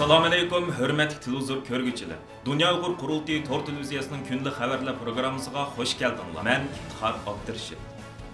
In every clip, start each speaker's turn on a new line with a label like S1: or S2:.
S1: Assalamu alaykum, hürmetli televizyon körgüçüler. Dünya Uygur Kurultayı Tor Televiziyasının günlük haberler programımıza hoş geldinler. Ben İftihar Abdurşid.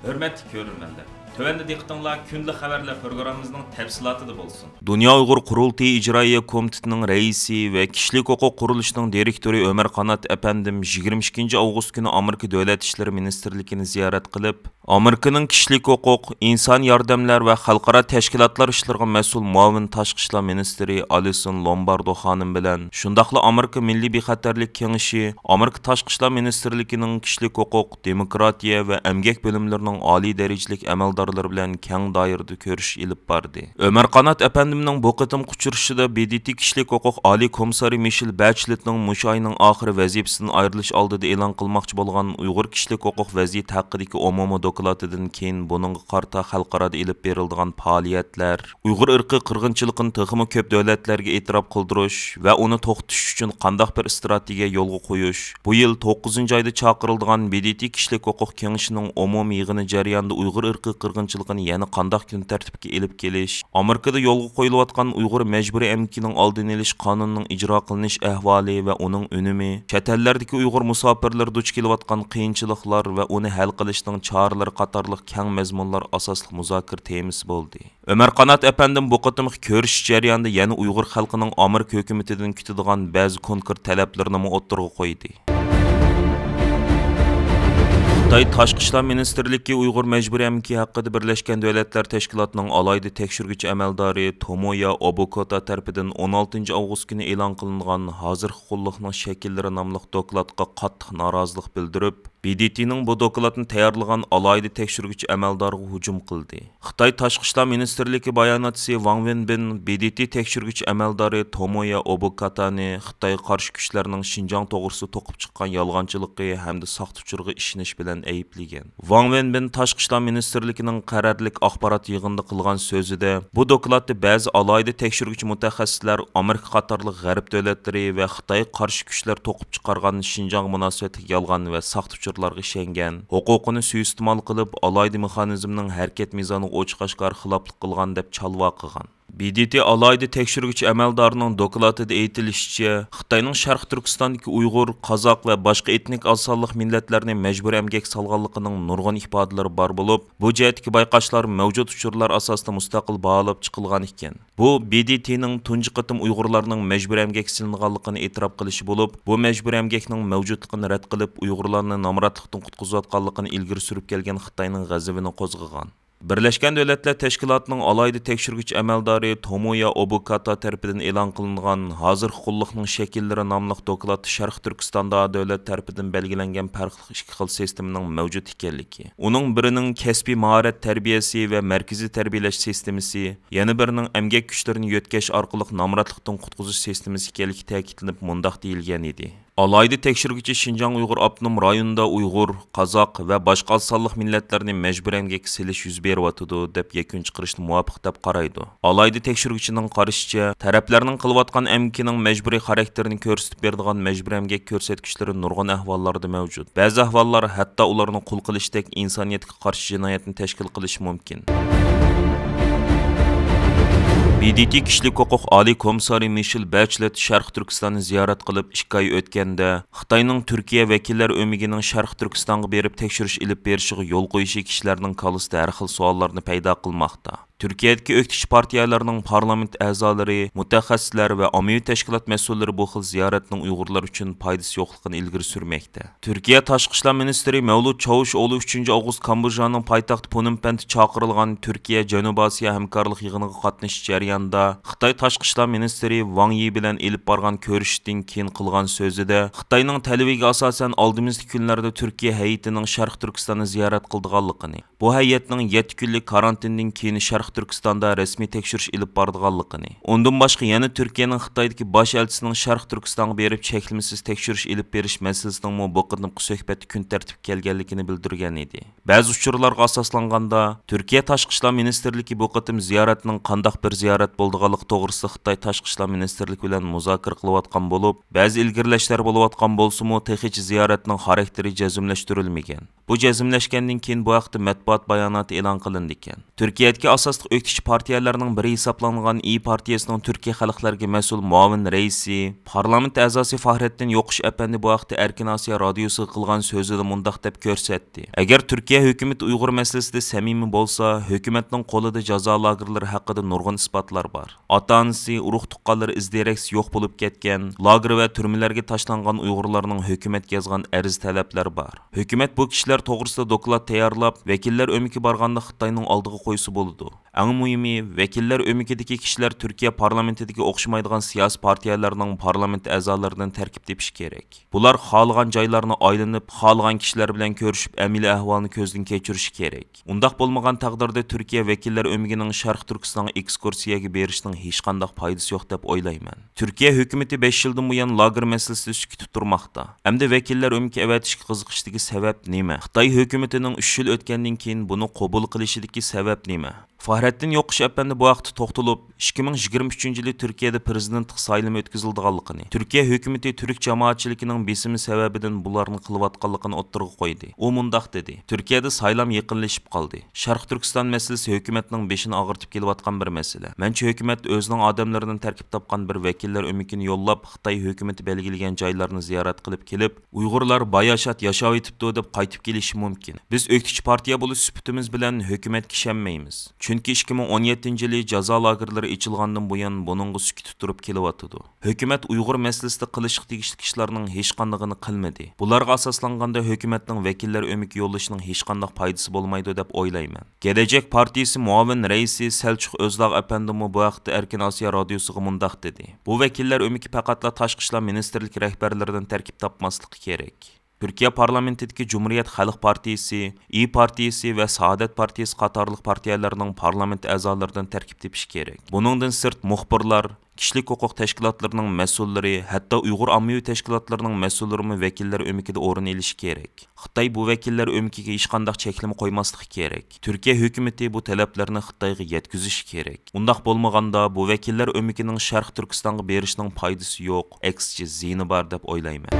S1: Hürmetli körürmenler. Tövende diqqətinizlər günlük haberler programımızın təfsilatı da bolsun. Dünya Uygur Kurultayı İcraiye Komitetinin reisi ve Kişilik Hukuk Kuruluşunun direktörü Ömer Kanat Efendim 22 Ağustos günü Amerika Devlet İşleri Ministerliğini ziyaret kılıp, Amerika'nın Kişilik Hukuk, İnsan Yardımlar ve Halkara Teşkilatlar işlerine mesul muavin Tashqi ishlar ministri Alison Lombardo hanım bilen, şundaqla Amerika Milli Bexatarlik Kengişi, Amerika Tashqi ishlar Ministerliğinin Kişilik Hukuk, Demokratiya ve Emgek bölümlerinin ali derecelik amaldarları bilen keng dairede görüş ilip bardı. Ömer Kanat Efendimning bu qitim quchurishida BDT Kişilik Hukuk Ali Komissari Michelle Bachelet'ning mush ayning oxiri vazifasidan ayrilish oldida e'lon qilmoqchi bo'lgan Uyg'ur Kişilik Hukuk vaziyati haqidagi umumiy doklatidan keyin buningga qarta xalqarada ilib berilgan faoliyatlar, Uyg'ur irqi qirg'inchiligini texmi ko'p davlatlarga e'tirof qildirish va uni to'xtatish uchun qanday bir strategiya yo'lga qo'yish. Bu yil 9-oyda chaqirilgan BDT Kişilik Hukuk Kengashining umumiy yig'ini jarayonida Uyg'ur irqi qirg'inchiligini yana qanday kun tartibga elib kelish, Amerikada yo'lga qo'yilayotgan Uyg'ur majburiy emkining oldini olish qonunining ijro qilinish ahvoli va uning unumi, chet ellardagi Uyg'ur musofirlar duch kelayotgan qiyinchiliklar va uni hal qilishning choralari qatorliq keng mazmunlar asosli muzokara temasi bo'ldi. Ömer Kanat Efendim bu qitimki ko'rish jarayonida yana Uyg'ur xalqining Amerika hukumatidan kutadigan ba'zi konkret talablarini o'ttirg'a qo'ydi. Xitoy Tashqi ishlar Ministerligi Uyg'ur majburiy emki haqida Birleşken Devletler Teşkilatı'nın alayda tekshiruvchi amaldori Tomoya Obokota tarafidan 16 Ağustos günü e'lon qilingan hozir huquqliqning shakllari nomli dokladga qattiq norozilik bildirib, BDT'ning bu dokladni tayyorlagan alayda tekshiruvchi amaldoriga hujum qildi. Xitoy Tashqi ishlar Ministerligi bayonotchisi Wang Wenbin BDT tekshiruvchi amaldori Tomoya Obokatani Xitoy qarshi kuchlarning Xinjiang to'g'risida to'qib chiqqan yolg'onchiligi hamda soxta uchurga ishonish bilan ayıplagan. Wang Wenbin Tashqi ishlar Ministerligining qarorlik axborot yig'inida qilgan so'zida bu dokladda ba'zi alayda tekshiruvchi mutaxassislar Amerika qatorliq g'arb davlatlari va Xitoy qarshi kuchlar to'qib chiqargan Xinjiang munosabatida yolg'on va soxta uchurlarga ishongan, huquqini suiiste'mol qilib alayda mexanizmning harakat mezoniga ochiq-oshkor xiloflik qilgan deb chalvo qilgan. BDT alayda tekshiruvchi amaldorining dokladida aytilishicha, Xitoyning Sharq Turkistondagi Uyg'ur, Qozoq va boshqa etnik asonliq millatlarni majburiy emgak solganligining nurg'un ifodalari bor bo'lib, bu jihatdagi bayqashlar mavjud uchurlar asosida mustaqil baholab chiqilgan ekan. Bu BDTning tunji qitim Uyg'urlarning majburiy emgak silinganligini e'tirof qilishi bo'lib, bu majburiy emgakning mavjudligini rad qilib, Uyg'urlarni nomrodlikdan qutqizayotganligini ilgari surib kelgan Xitoyning g'azabini qo'zg'agan. Birleşken Devletler Teşkilatı'nın alayda tekshiruvchi amaldori Tomoya Obokata tarafidan e'lon qilingan hozir huquqliqning shakllari nomli doklad Sharq Turkistonda davlat tarafidan belgilangan farqli ikki xil sistemaning mavjud ekanligi, uning birining kasbiy mahorat tarbiyasi va markaziy tarbiyalash sistemasi, yana birining emgak kuchlarini yo'tkash orqali nomrodlikdan qutqizish sistemasi ekanligi ta'kidlanib mundoq deyilgan edi. Alayda tekshiruvchi Xinjiang Uyg'ur avtonom rayonida Uyg'ur, Qozoq va boshqa asonliq millatlarni majburiy emgakka silish yuz beryotidi deb yakun chiqarishni muvofiq deb qaraydi. Alayda tekshiruvchining qarashicha, taraflarning qilayotgan emkining majburiy xarakterini ko'rsatib beradigan majburiy emgak ko'rsatkichlari nurg'un ahvollarda mavjud. Ba'zi ahvollar hatto ularni qul qilishdek insoniyatga qarshi jinoyatni tashkil qilishi mumkin. BDT Kişilik Hukuk Ali Komissari Michelle Bachelet Sharq Turkistonni ziyorat qilib 2 oy o'tganda Xitoyning Turkiya vakillar o'migining Sharq Turkistonga berib tekshirish ilib berishiga yo'l qo'yishi kishilarning qolisida har xil savollarni paydo qilmoqda. Türkiye'deki öktiş partiyalarının parlament a'zolari, mutaxassislar ve ommaviy tashkilot mas'ullari bu xil ziyoratning Uyg'urlar uchun foydasi yo'qligini ilgari surmoqda. Turkiya Tashqi ishlar ministri Mevlut Çavuşoğlu 3 Ağustos Kambodjaning poytaxti Phnom Penhda chaqirilgan Turkiya Janubiy Osiyo hamkorlik yig'iniga qatnashish jarayonida Xitoy Tashqi ishlar ministri Wang Yi bilan elib borgan ko'rishishdan keyin qilgan so'zida Xitoyning talabiga asosan oldimizgi kunlarda Turkiya hay'atining Sharq Turkistonni ziyorat qilganligini, bu hay'atning 7 kunlik karantindan keyin Sharq Turkistonda rasmiy tekshirish ilib borganligini, undan boshqa yana Turkiyaning Xitoydagi bosh elchisining Sharq Turkistonga berib cheklimsiz tekshirish ilib berish masalasining bu qitimqi suhbatda kun tartibga kelganligini bildirgan edi. Ba'zi uchurlarga asoslanganda Turkiya Tashqi ishlar Ministerligi bu qitim ziyoratning qanday bir ziyorat bo'lganligi to'g'risida Xitoy Tashqi ishlar Ministerligi bilan muzokara qilayotgan bo'lib, ba'zi ilgirlashlar bo'layotgan bo'lsa-mu, texnik ziyoratning xarakteri jazmlashtirilmagan. Bu jazmlashgandan keyin bu haqda matbuot bayonoti e'lon qilindi ekan. Turkiyadagi asos asosliq o'ktichi partiyalarning biri hisoblangan İYİ partiyasining Turkiya xalqlariga mas'ul muavin raisi, parlament a'zosi Fahrettin Yoqush apandi bu vaqtda Erkin Osiyo radiosiga qilgan so'zida mundaq deb ko'rsatdi. Agar Turkiya hukumat Uyg'ur masalasida samimiy bo'lsa, hukumatning qo'lida jazo lagerlari haqida nurg'un isbotlar bor. Ota-onasi, urug' tuqqanlari izdereks yo'q bo'lib ketgan, lager va turmalarga tashlangan Uyg'urlarning hukumatga yozgan arz talablari bor. Hukumat bu kishilar to'g'risida doklad tayyorlab, vakillar o'miki borganda Xitoyning oldiga qo'ysa bo'ladi. Eng muhimi, vakillar o'mikidagi kishilar Turkiya parlamentidagi o'xshamaydigan siyosiy partiyalarning parlament a'zolaridan tarkib tepishi kerak. Bular xohlagan joylarni aylanib, xohlagan kishilar bilan ko'rishib, amaliy ahvolni ko'zdan kechirishi kerak. Undaq bo'lmagan taqdirda Turkiya vakillar o'migining Sharq Turkistonga ekskursiyaga berishning hech qanday foydasi yo'q deb o'ylayman. Turkiya hukumati 5 yildan buyon lager masalasida sukut turmoqda. Hamda vakillar o'miki avatishga qiziqishdagi sabab nima? Xitoy hukumatining 3 yil o'tgandan keyin buni qabul qilishidagi sabab nima? Fahrettin Yoqush apandi bu vaqtda to'xtalib, 2023-yili Turkiyada prezidentlik saylami o'tkazilganligini, Turkiya hukumati turk jamoatchiligining besimi sababidan bularni qilayotganligini o'ttirg'a qo'ydi. U mundaq dedi: Turkiyada saylam yaqinlashib qoldi. Sharq Turkiston masalasi hukumatning beshini og'irtib kelayotgan bir masala. Mencha hukumat o'zining odamlaridan tarkib topgan bir vakillar o'mikini yo'llab, Xitoy hukumati belgilagan joylarni ziyorat qilib kelib, Uyg'urlar bayashat yashab etibdi deb qaytib kelishi mumkin. Biz o'ktichi partiya bo'lish sifatimiz bilan hukumatga ishonmaymiz. Chunki 2017-yili jazo lagerlari ochilgandan buyon buningga sukut turib kelyotdi. Hukumat Uyg'ur masalasida qilishga tegishli ishlarning hech qandig'ini qilmadi. Bularga asoslanganda hukumatning vakillar o'miki yo'llashining hech qanday foydasi bo'lmaydi deb o'ylayman. Gelajak partiyasi muavin raisi Selçuk Özdag apandimi bu vaqtda Erkin Osiyo radiosiga mundaq dedi: Bu vakillar o'miki faqatla tashqi ishlar ministrlik rahbarlaridan tarkib topmasligi kerak. Türkiye parlamentidagi Cumhuriyet Xalq partiyasi, İYİ partiyasi va Saadet partiyasi qatorliq partiyalarning parlament a'zolaridan tarkib tepish kerak. Buningdan sirt muxbirlar, kishilik huquq tashkilotlarining mas'ullari, hatto Uyg'ur ommaviy tashkilotlarining mas'ullari vakillar o'mikida o'rin olishi kerak. Xitoy bu vakillar o'mikiga hech qanday cheklama qo'ymasligi kerak. Turkiya hukumatı bu talablarni Xitoyga yetkazishi kerak. Undaq bo'lmaganda bu vakillar o'mikining Sharq Turkistonga berishining foydasi yo'q, aksicha ziyni bor deb o'ylayman.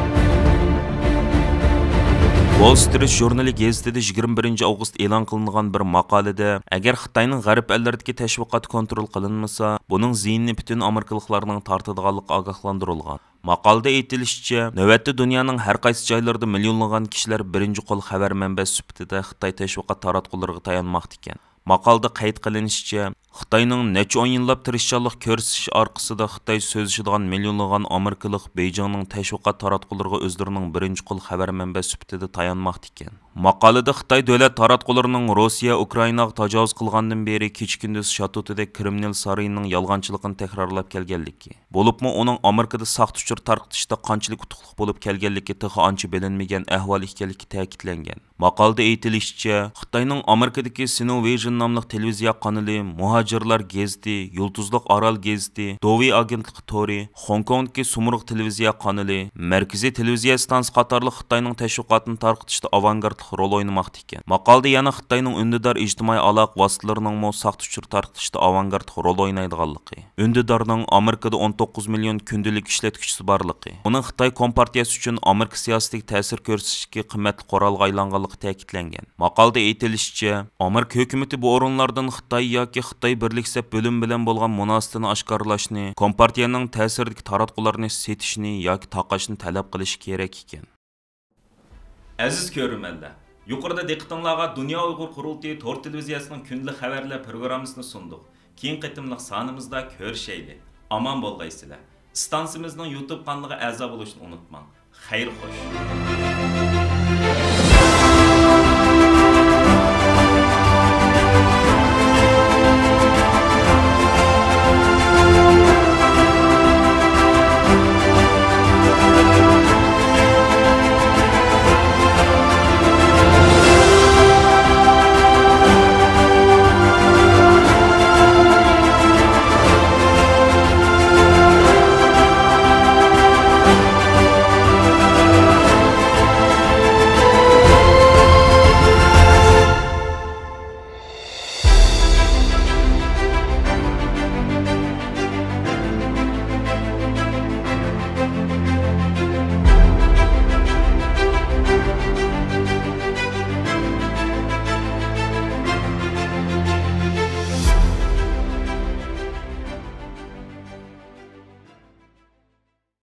S1: Wall Street jurnali gazetida 21 avgust e'lon qilingan bir maqolada, agar Xitoyning g'arb ellaridagi tashviqot kontrol qilinmasa, buning ziyni butun Amerikaliklarning tortadiganligi ogohlantirilgan. Maqolada aytilishicha, navbatda dunyoning har qaysi joylarida millionlagan kishilar birinchi qo'l xabar manbasi sifatida Xitoy tashviqot taratqullariga tayanmoqda ekan. Maqolada qayd qilinishicha, Xitoyning necha 10 yillab tirishchanlik ko'rsatish orqasida Xitoy so'zlashadigan millionlagan Amerikalik Beijingning tashviqot taratqullariga o'zlarining birinchi qo'l xabar manbasi sifatida tayanmoqda ekan. Maqolada Xitoy davlat taratqullarining Rossiya Ukrainaga tajovuz qilgandan beri kecha-kunduz shatutida Kreml saroyining yolg'onchiligini takrorlab kelganligi, bo'libmi uning Amerikada saxt uchur tarqitishda qanchalik utuqliq bo'lib kelganligi texi ancha bilinmagan ahvol ekanligi ta'kidlangan. Maqolada aytilishicha, Xitoyning Amerikadagi Sinovision nomli televiziya kanali, Muhojirlar gazeti, Yulduzliq Orol gazeti, Dovi agentligi tori, Hong Kongdagi Sumurg televiziya kanali, Markaziy televiziya stansiyasi qatorliq Xitoyning tashviqotini tarqitishda avangard rol o'ynamoqda ekan. Maqolada yana Xitoyning undidor ijtimoiy aloqa vositalarining saxt uchur tarqitishda avangard rol o'ynaydiganligi, undidorning Amerikada 19 million kundalik ishlatuvchisi borligi, uning Xitoy kompartiyasi uchun Amerika siyosatiga ta'sir ko'rsatishga qimmatli qurolga aylanganligi ta'kidlangan. Maqolada aytilishicha, Amerika hukumatı bu o'rinlardan Xitoy yoki Xitoy birliksab bo'lim bilan bo'lgan munosabatni oshkorlashni, kompartiyaning ta'siridagi taratqularni setishni yoki taqashni talab qilish kerak ekan.
S2: Aziz ko'rmanlar, yuqorida diqqatingizga Dunyo Uyg'ur qurultiyi to'r televiziyasining kundalik xabarlar programmasini sundik. Keyin qitimliq sonimizda ko'rishayli. Aman bo'lgaysizlar. Stansiyamizning YouTube kanaliga a'zo bo'lishni unutmang. Xayr xo'sh.